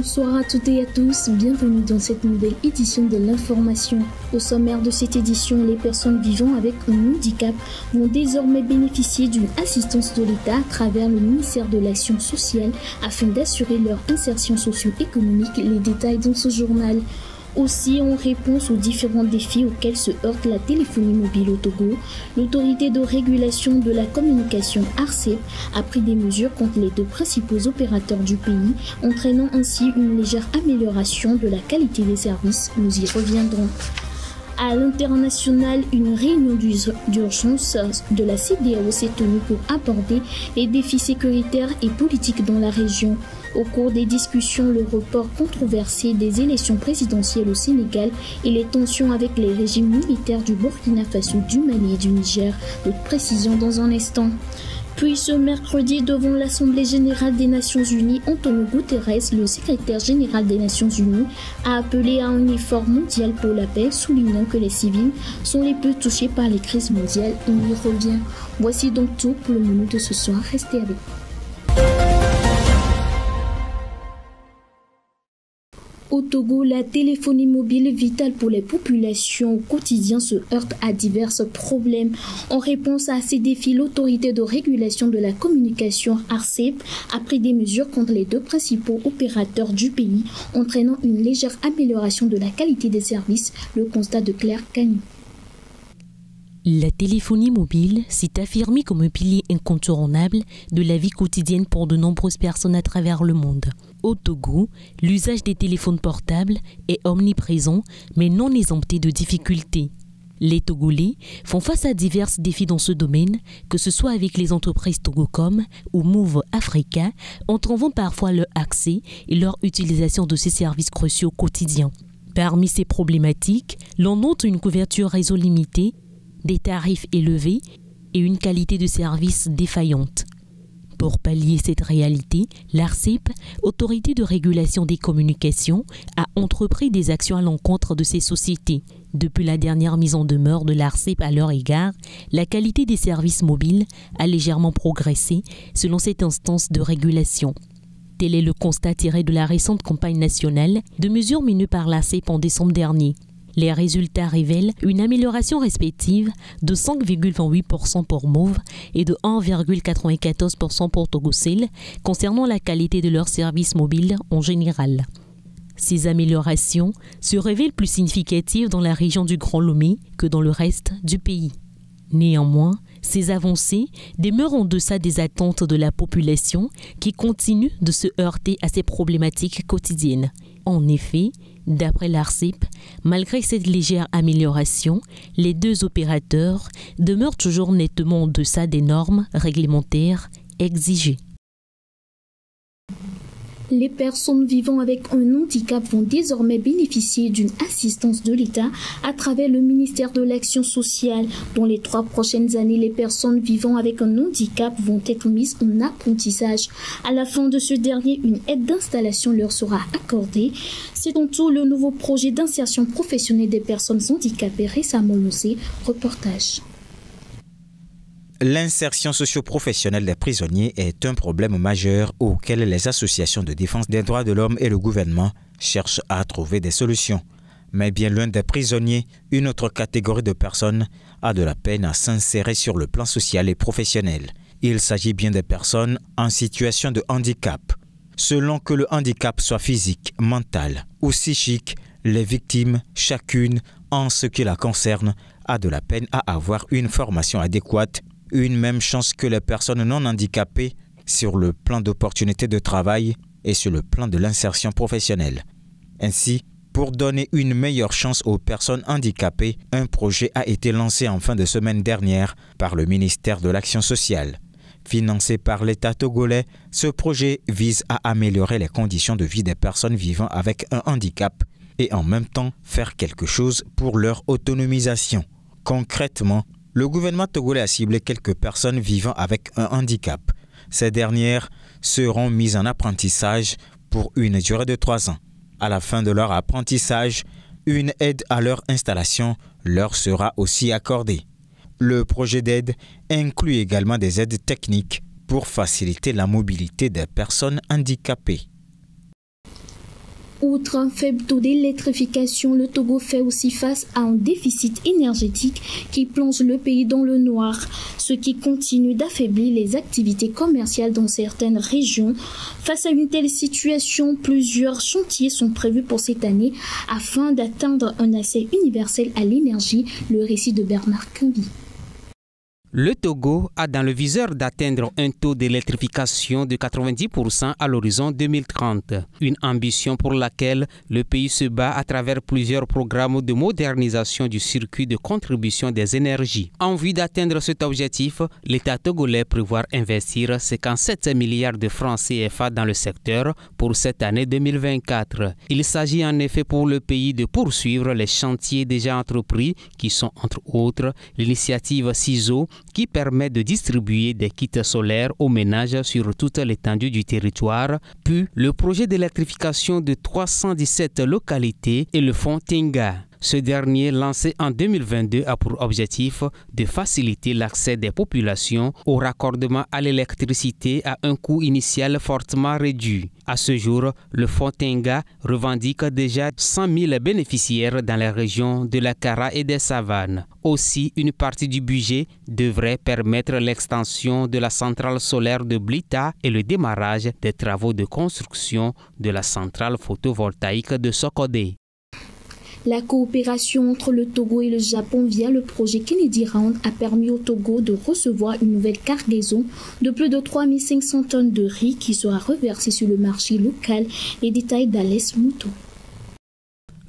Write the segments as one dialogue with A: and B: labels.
A: Bonsoir à toutes et à tous, bienvenue dans cette nouvelle édition de l'information. Au sommaire de cette édition, les personnes vivant avec un handicap vont désormais bénéficier d'une assistance de l'État à travers le ministère de l'Action sociale afin d'assurer leur insertion socio-économique. Les détails dans ce journal. Aussi, en réponse aux différents défis auxquels se heurte la téléphonie mobile au Togo, l'autorité de régulation de la communication ARCEP a pris des mesures contre les deux principaux opérateurs du pays, entraînant ainsi une légère amélioration de la qualité des services. Nous y reviendrons. À l'international, une réunion d'urgence de la CEDEAO s'est tenue pour aborder les défis sécuritaires et politiques dans la région. Au cours des discussions, le report controversé des élections présidentielles au Sénégal et les tensions avec les régimes militaires du Burkina Faso, du Mali et du Niger. D'autres précisions dans un instant. Puis ce mercredi, devant l'Assemblée générale des Nations Unies, Antonio Guterres, le secrétaire général des Nations Unies, a appelé à un effort mondial pour la paix, soulignant que les civils sont les plus touchés par les crises mondiales. On y revient. Voici donc tout pour le menu de ce soir. Restez avec nous. Au Togo, la téléphonie mobile vitale pour les populations au quotidien se heurte à divers problèmes. En réponse à ces défis, l'autorité de régulation de la communication ARCEP a pris des mesures contre les deux principaux opérateurs du pays, entraînant une légère amélioration de la qualité des services. Le constat de Claire Cagnou.
B: La téléphonie mobile s'est affirmée comme un pilier incontournable de la vie quotidienne pour de nombreuses personnes à travers le monde. Au Togo, l'usage des téléphones portables est omniprésent, mais non exempté de difficultés. Les Togolais font face à divers défis dans ce domaine, que ce soit avec les entreprises Togocom ou Move Africa, entravant parfois leur accès et leur utilisation de ces services cruciaux quotidiens. Parmi ces problématiques, l'on note une couverture réseau limitée, des tarifs élevés et une qualité de service défaillante. Pour pallier cette réalité, l'ARCEP, autorité de régulation des communications, a entrepris des actions à l'encontre de ces sociétés. Depuis la dernière mise en demeure de l'ARCEP à leur égard, la qualité des services mobiles a légèrement progressé selon cette instance de régulation. Tel est le constat tiré de la récente campagne nationale de mesures menées par l'ARCEP en décembre dernier. Les résultats révèlent une amélioration respective de 5,28% pour Move et de 1,94% pour Togocel concernant la qualité de leurs services mobiles en général. Ces améliorations se révèlent plus significatives dans la région du Grand Lomé que dans le reste du pays. Néanmoins, ces avancées demeurent en deçà des attentes de la population qui continue de se heurter à ces problématiques quotidiennes. En effet, d'après l'ARCEP, malgré cette légère amélioration, les deux opérateurs demeurent toujours nettement en deçà des normes réglementaires exigées.
A: Les personnes vivant avec un handicap vont désormais bénéficier d'une assistance de l'État à travers le ministère de l'Action sociale. Dans les 3 prochaines années, les personnes vivant avec un handicap vont être mises en apprentissage. À la fin de ce dernier, une aide d'installation leur sera accordée. C'est donc tout le nouveau projet d'insertion professionnelle des personnes handicapées récemment lancé. Reportage.
C: L'insertion socio-professionnelle des prisonniers est un problème majeur auquel les associations de défense des droits de l'homme et le gouvernement cherchent à trouver des solutions. Mais bien loin des prisonniers, une autre catégorie de personnes a de la peine à s'insérer sur le plan social et professionnel. Il s'agit bien des personnes en situation de handicap. Selon que le handicap soit physique, mental ou psychique, les victimes, chacune, en ce qui la concerne, a de la peine à avoir une formation adéquate, une même chance que les personnes non handicapées sur le plan d'opportunités de travail et sur le plan de l'insertion professionnelle. Ainsi, pour donner une meilleure chance aux personnes handicapées, un projet a été lancé en fin de semaine dernière par le ministère de l'Action sociale. Financé par l'État togolais, ce projet vise à améliorer les conditions de vie des personnes vivant avec un handicap et en même temps faire quelque chose pour leur autonomisation. Concrètement, le gouvernement togolais a ciblé quelques personnes vivant avec un handicap. Ces dernières seront mises en apprentissage pour une durée de 3 ans. À la fin de leur apprentissage, une aide à leur installation leur sera aussi accordée. Le projet d'aide inclut également des aides techniques pour faciliter la mobilité des personnes handicapées.
A: Outre un faible taux d'électrification, le Togo fait aussi face à un déficit énergétique qui plonge le pays dans le noir, ce qui continue d'affaiblir les activités commerciales dans certaines régions. Face à une telle situation, plusieurs chantiers sont prévus pour cette année afin d'atteindre un accès universel à l'énergie. Le récit de Bernard Kumbi.
D: Le Togo a dans le viseur d'atteindre un taux d'électrification de 90% à l'horizon 2030, une ambition pour laquelle le pays se bat à travers plusieurs programmes de modernisation du circuit de contribution des énergies. En vue d'atteindre cet objectif, l'État togolais prévoit investir 57 milliards de francs CFA dans le secteur pour cette année 2024. Il s'agit en effet pour le pays de poursuivre les chantiers déjà entrepris qui sont entre autres l'initiative CISO qui permet de distribuer des kits solaires aux ménages sur toute l'étendue du territoire, puis le projet d'électrification de 317 localités et le fonds Tenga. Ce dernier, lancé en 2022, a pour objectif de faciliter l'accès des populations au raccordement à l'électricité à un coût initial fortement réduit. À ce jour, le fonds Tenga revendique déjà 100 000 bénéficiaires dans les régions de la Kara et des Savanes. Aussi, une partie du budget devrait permettre l'extension de la centrale solaire de Blita et le démarrage des travaux de construction de la centrale photovoltaïque de Sokodé.
A: La coopération entre le Togo et le Japon via le projet Kennedy Round a permis au Togo de recevoir une nouvelle cargaison de plus de 3500 tonnes de riz qui sera reversée sur le marché local. Les détails d'Alès Mouto.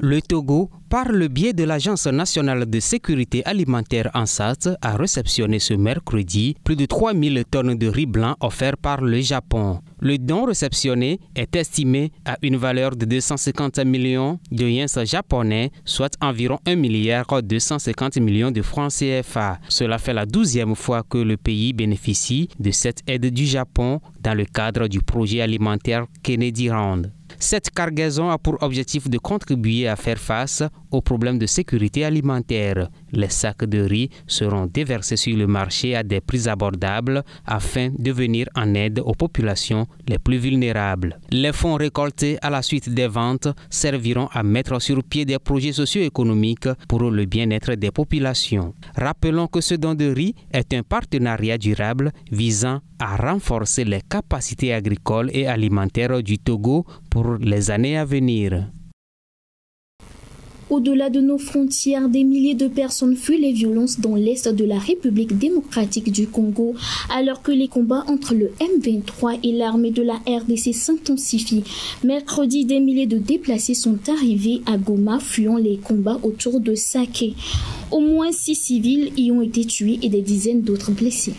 D: Le Togo, par le biais de l'Agence nationale de sécurité alimentaire ANSAT, a réceptionné ce mercredi plus de 3000 tonnes de riz blanc offerts par le Japon. Le don réceptionné est estimé à une valeur de 250 millions de yens japonais, soit environ 1,250 milliard de francs CFA. Cela fait la 12e fois que le pays bénéficie de cette aide du Japon dans le cadre du projet alimentaire Kennedy Round. Cette cargaison a pour objectif de contribuer à faire face aux problèmes de sécurité alimentaire. Les sacs de riz seront déversés sur le marché à des prix abordables afin de venir en aide aux populations les plus vulnérables. Les fonds récoltés à la suite des ventes serviront à mettre sur pied des projets socio-économiques pour le bien-être des populations. Rappelons que ce don de riz est un partenariat durable visant à renforcer les capacités agricoles et alimentaires du Togo pour les années à venir.
A: Au-delà de nos frontières, des milliers de personnes fuient les violences dans l'est de la République démocratique du Congo, alors que les combats entre le M23 et l'armée de la RDC s'intensifient. Mercredi, des milliers de déplacés sont arrivés à Goma, fuyant les combats autour de Sake. Au moins 6 civils y ont été tués et des dizaines d'autres blessés.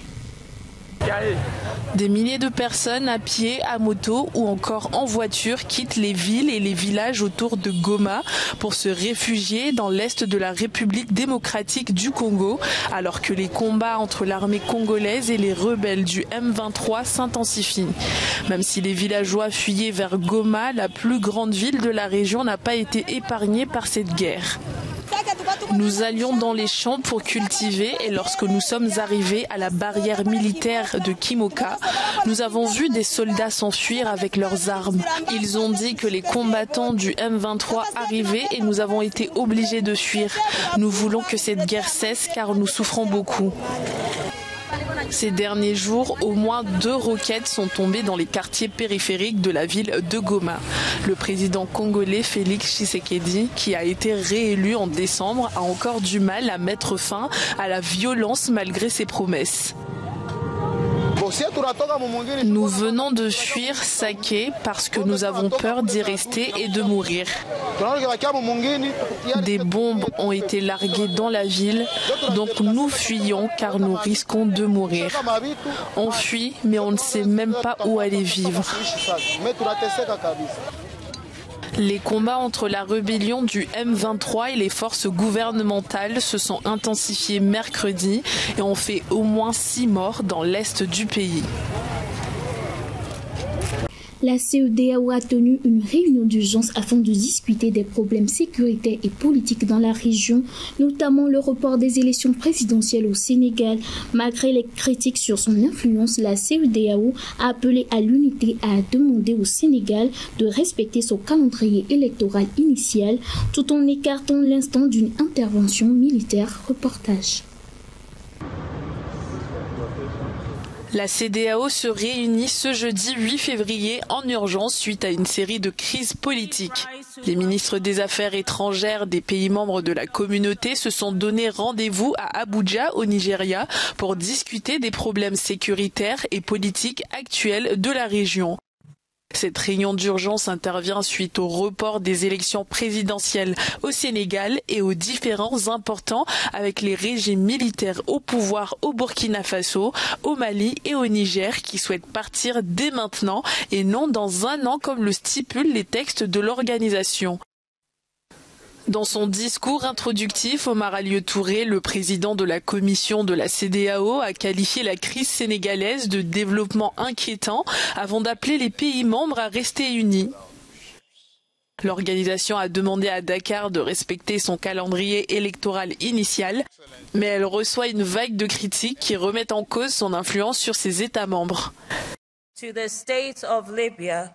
E: Des milliers de personnes à pied, à moto ou encore en voiture quittent les villes et les villages autour de Goma pour se réfugier dans l'est de la République démocratique du Congo, alors que les combats entre l'armée congolaise et les rebelles du M23 s'intensifient. Même si les villageois fuyaient vers Goma, la plus grande ville de la région n'a pas été épargnée par cette guerre. Nous allions dans les champs pour cultiver et lorsque nous sommes arrivés à la barrière militaire de Kimoka, nous avons vu des soldats s'enfuir avec leurs armes. Ils ont dit que les combattants du M23 arrivaient et nous avons été obligés de fuir. Nous voulons que cette guerre cesse car nous souffrons beaucoup. Ces derniers jours, au moins 2 roquettes sont tombées dans les quartiers périphériques de la ville de Goma. Le président congolais Félix Tshisekedi, qui a été réélu en décembre, a encore du mal à mettre fin à la violence malgré ses promesses. Nous venons de fuir Sake parce que nous avons peur d'y rester et de mourir. Des bombes ont été larguées dans la ville, donc nous fuyons car nous risquons de mourir. On fuit, mais on ne sait même pas où aller vivre. Les combats entre la rébellion du M23 et les forces gouvernementales se sont intensifiés mercredi et ont fait au moins 6 morts dans l'est du pays.
A: La CEDEAO a tenu une réunion d'urgence afin de discuter des problèmes sécuritaires et politiques dans la région, notamment le report des élections présidentielles au Sénégal. Malgré les critiques sur son influence, la CEDEAO a appelé à l'unité et a demandé au Sénégal de respecter son calendrier électoral initial tout en écartant l'instant d'une intervention militaire. Reportage.
E: La CEDEAO se réunit ce jeudi 8 février en urgence suite à une série de crises politiques. Les ministres des Affaires étrangères des pays membres de la communauté se sont donné rendez-vous à Abuja, au Nigeria, pour discuter des problèmes sécuritaires et politiques actuels de la région. Cette réunion d'urgence intervient suite au report des élections présidentielles au Sénégal et aux différends importants avec les régimes militaires au pouvoir au Burkina Faso, au Mali et au Niger qui souhaitent partir dès maintenant et non dans un an comme le stipulent les textes de l'organisation. Dans son discours introductif, Omar Alieu Touré, le président de la commission de la CEDEAO, a qualifié la crise sénégalaise de développement inquiétant avant d'appeler les pays membres à rester unis. L'organisation a demandé à Dakar de respecter son calendrier électoral initial, mais elle reçoit une vague de critiques qui remettent en cause son influence sur ses États membres.
F: To the state of Libya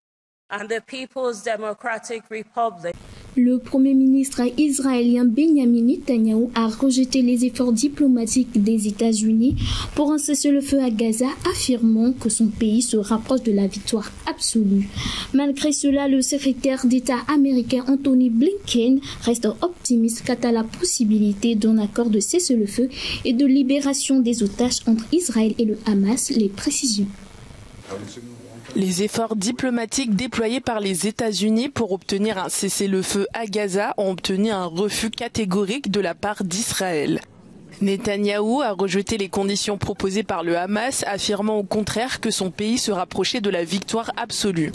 F: and the People's Democratic Republic.
A: Le Premier ministre israélien Benjamin Netanyahou a rejeté les efforts diplomatiques des États-Unis pour un cessez-le-feu à Gaza, affirmant que son pays se rapproche de la victoire absolue. Malgré cela, le secrétaire d'État américain Anthony Blinken reste optimiste quant à la possibilité d'un accord de cessez-le-feu et de libération des otages entre Israël et le Hamas. Les précisions.
E: Les efforts diplomatiques déployés par les États-Unis pour obtenir un cessez-le-feu à Gaza ont obtenu un refus catégorique de la part d'Israël. Netanyahou a rejeté les conditions proposées par le Hamas, affirmant au contraire que son pays se rapprochait de la victoire absolue.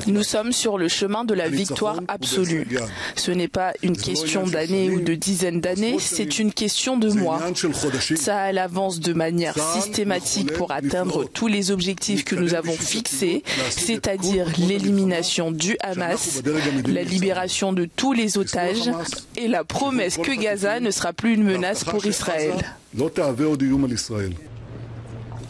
E: Nous sommes sur le chemin de la victoire absolue. Ce n'est pas une question d'années ou de dizaines d'années, c'est une question de mois. Tsahal avance de manière systématique pour atteindre tous les objectifs que nous avons fixés, c'est-à-dire l'élimination du Hamas, la libération de tous les otages et la promesse que Gaza ne sera plus une menace pour Israël.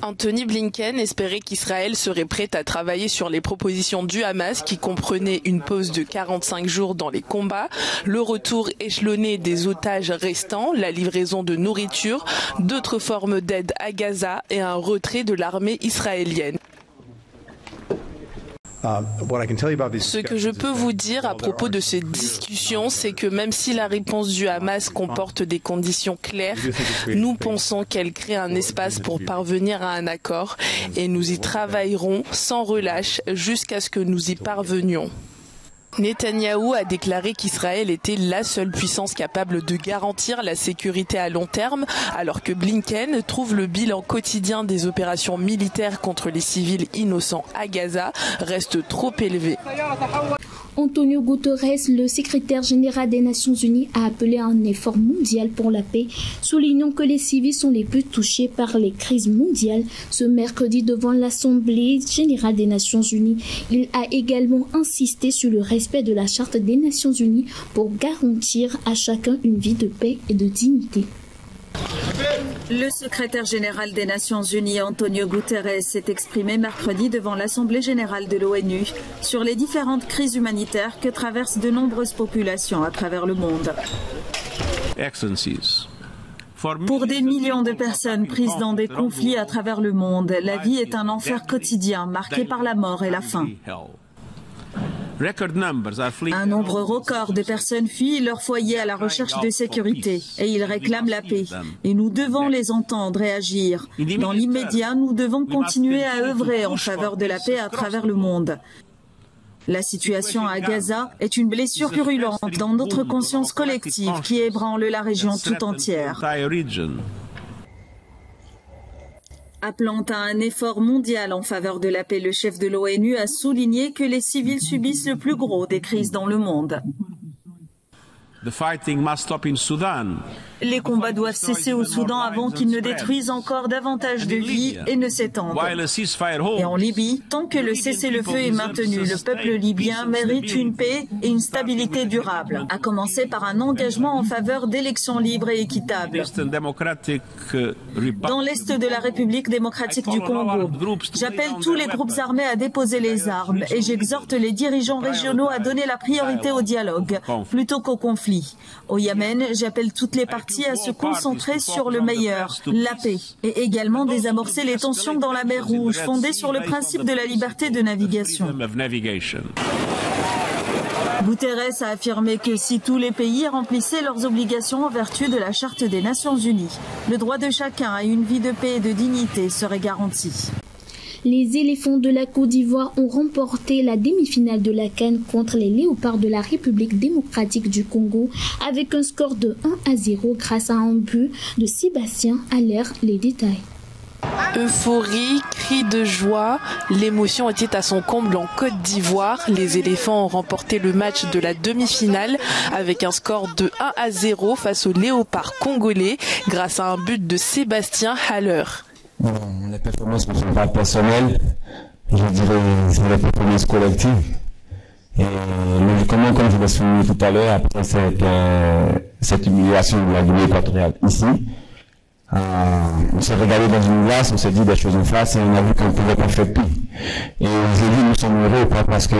E: Anthony Blinken espérait qu'Israël serait prêt à travailler sur les propositions du Hamas qui comprenaient une pause de 45 jours dans les combats, le retour échelonné des otages restants, la livraison de nourriture, d'autres formes d'aide à Gaza et un retrait de l'armée israélienne. Ce que je peux vous dire à propos de ces discussions, c'est que même si la réponse du Hamas comporte des conditions claires, nous pensons qu'elle crée un espace pour parvenir à un accord et nous y travaillerons sans relâche jusqu'à ce que nous y parvenions. Netanyahou a déclaré qu'Israël était la seule puissance capable de garantir la sécurité à long terme, alors que Blinken trouve le bilan quotidien des opérations militaires contre les civils innocents à Gaza reste trop élevé.
A: Antonio Guterres, le secrétaire général des Nations Unies, a appelé à un effort mondial pour la paix, soulignant que les civils sont les plus touchés par les crises mondiales. Ce mercredi, devant l'Assemblée générale des Nations Unies, il a également insisté sur le respect de la Charte des Nations Unies pour garantir à chacun une vie de paix et de dignité.
G: Le secrétaire général des Nations Unies, Antonio Guterres, s'est exprimé mercredi devant l'Assemblée générale de l'ONU sur les différentes crises humanitaires que traversent de nombreuses populations à travers le monde. Pour des millions de personnes prises dans des conflits à travers le monde, la vie est un enfer quotidien marqué par la mort et la faim. Un nombre record de personnes fuient leur foyer à la recherche de sécurité et ils réclament la paix. Et nous devons les entendre et agir. Dans l'immédiat, nous devons continuer à œuvrer en faveur de la paix à travers le monde. La situation à Gaza est une blessure purulente dans notre conscience collective qui ébranle la région tout entière. Appelant à un effort mondial en faveur de la paix, le chef de l'ONU a souligné que les civils subissent le plus gros des crises dans le monde. Les combats doivent cesser au Soudan avant qu'ils ne détruisent encore davantage de vies et ne s'étendent. Et en Libye, tant que le cessez-le-feu est maintenu, le peuple libyen mérite une paix et une stabilité durable, à commencer par un engagement en faveur d'élections libres et équitables. Dans l'est de la République démocratique du Congo, j'appelle tous les groupes armés à déposer les armes et j'exhorte les dirigeants régionaux à donner la priorité au dialogue plutôt qu'au conflit. Au Yémen, j'appelle toutes les parties à se concentrer sur le meilleur, la paix, et également désamorcer les tensions dans la mer Rouge, fondées sur le principe de la liberté de navigation. Guterres a affirmé que si tous les pays remplissaient leurs obligations en vertu de la Charte des Nations Unies, le droit de chacun à une vie de paix et de dignité serait garanti.
A: Les éléphants de la Côte d'Ivoire ont remporté la demi-finale de la CAN contre les léopards de la République démocratique du Congo avec un score de 1-0 grâce à un but de Sébastien Haller. Les détails.
E: Euphorie, cris de joie, l'émotion était à son comble en Côte d'Ivoire. Les éléphants ont remporté le match de la demi-finale avec un score de 1-0 face aux léopards congolais grâce à un but de Sébastien Haller.
H: Les performances ne sont pas personnelles, je dirais c'est la performance collective. Et logiquement, comme je l'ai souligné tout à l'heure, après cette humiliation de la Guinée équatoriale ici, on s'est regardé dans une glace, on s'est dit des choses en face et on a vu qu'on ne pouvait pas faire pire. Et aujourd'hui, nous sommes heureux, pas parce que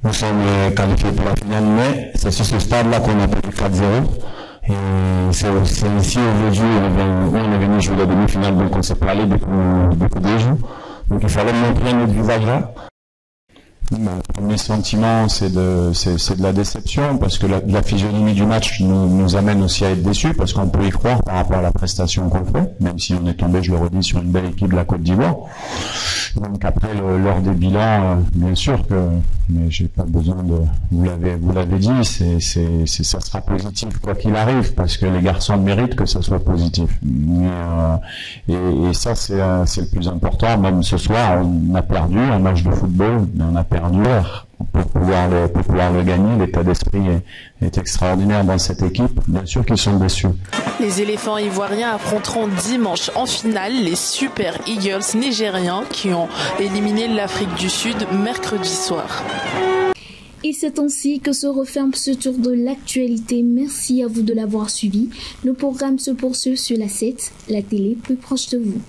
H: nous sommes qualifiés pour la finale, mais c'est sur ce stade-là qu'on a perdu 4-0. Et c'est ici aujourd'hui où on est venu jouer la demi-finale, donc on s'est parlé depuis 2 jours. Donc il fallait montrer notre visage là. Mon premier sentiment, c'est de la déception, parce que la physionomie du match nous amène aussi à être déçus, parce qu'on peut y croire par rapport à la prestation qu'on fait, même si on est tombé, je le redis, sur une belle équipe de la Côte d'Ivoire. Donc après, lors des bilans, bien sûr que, mais j'ai pas besoin de, vous l'avez dit, ça sera positif quoi qu'il arrive, parce que les garçons méritent que ça soit positif. Et ça, c'est le plus important. Même ce soir, on a perdu un match de football, mais on a perdu pour pouvoir le gagner. L'état d'esprit est extraordinaire dans cette équipe. Bien sûr qu'ils sont déçus.
E: Les éléphants ivoiriens affronteront dimanche en finale les Super Eagles nigériens qui ont éliminé l'Afrique du Sud mercredi soir.
A: Et c'est ainsi que se referme ce tour de l'actualité. Merci à vous de l'avoir suivi. Le programme se poursuit sur la 7, la télé plus proche de vous.